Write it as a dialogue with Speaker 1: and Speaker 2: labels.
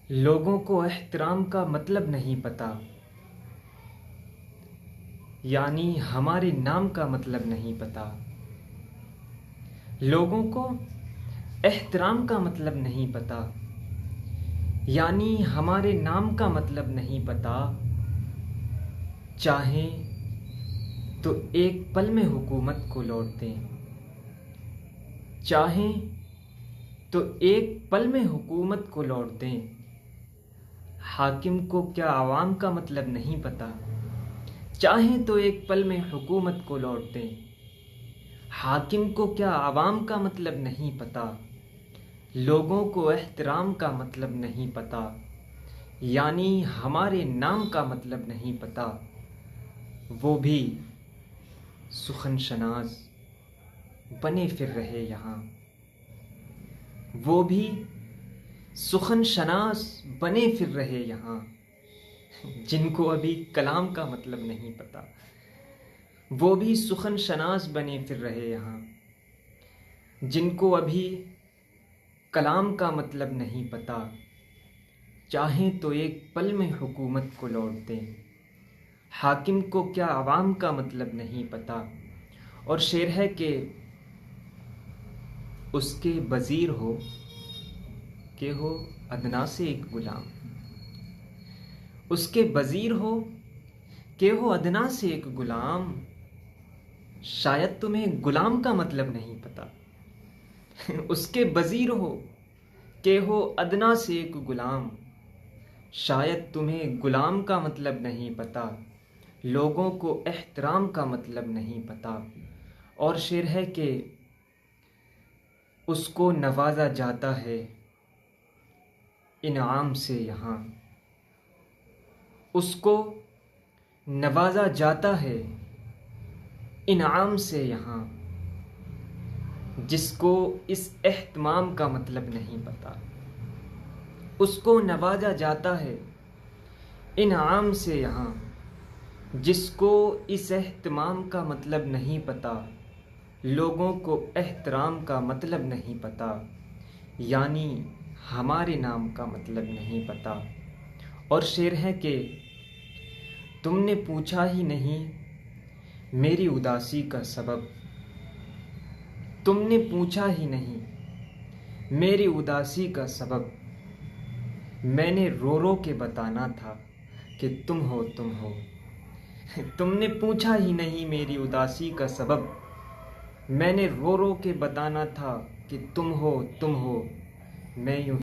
Speaker 1: لوگوں کو احترام کا مطلب نہیں پتہ، یعنی ہمارے نام کا مطلب نہیں پتہ۔ لوگوں کو احترام کا مطلب نہیں پتہ، یعنی ہمارے نام کا مطلب نہیں پتہ۔ چاہیں تو ایک پل میں حکومت کو لوٹ دیں، چاہیں تو ایک پل میں حکومت کو لوٹ دیں۔ حاکم کو کیا عوام کا مطلب نہیں پتہ، چاہیں تو ایک پل میں حکومت کو لوٹ دیں۔ حاکم کو کیا عوام کا مطلب نہیں پتہ، لوگوں کو احترام کا مطلب نہیں پتہ، یعنی ہمارے نام کا مطلب نہیں پتہ۔ وہ بھی سخن شناس بنے پھر رہے یہاں، وہ بھی سخن شناس بنے پھر رہے یہاں، جن کو ابھی کلام کا مطلب نہیں پتہ۔ وہ بھی سخن شناس بنے پھر رہے یہاں، جن کو ابھی کلام کا مطلب نہیں پتہ۔ چاہیں تو ایک پل میں حکومت کو لوٹ دیں۔ حاکم کو کیا عوام کا مطلب نہیں پتہ۔ اور شعر ہے کہ اس کے وزیر ہو کہ ہو ادنا سے ایک غلام، اس کے وزیر ہو کہ ہو ادنا سے ایک غلام، شاید تمہیں غلام کا مطلب نہیں پتہ۔ اس کے وزیر ہو کہ ہو ادنا سے ایک غلام، شاید تمہیں غلام کا مطلب نہیں پتہ، لوگوں کو احترام کا مطلب نہیں پتہ۔ اور شعر ہے کہ اس کو نوازا جاتا ہے انعام سے یہاں، اس کو نوازا جاتا ہے انعام سے یہاں، جس کو اس اہتمام کا مطلب نہیں پتہ۔ اس کو نوازا جاتا ہے انعام سے یہاں، جس کو اس اہتمام کا مطلب نہیں پتہ، لوگوں کو احترام کا مطلب نہیں پتہ، یعنی ہمارے نام کا مطلب نہیں پتہ۔ اور شعر ہے کہ تم نے پوچھا ہی نہیں میری اداسی کا سبب، تم نے پوچھا ہی نہیں میری اداسی کا سبب، میں نے رو رو کے بتانا تھا کہ تم ہو تم ہو۔ تم نے پوچھا ہی نہیں میری اداسی کا سبب، میں نے رو رو کے بتانا تھا کہ تم ہو تم ہو، میں یوں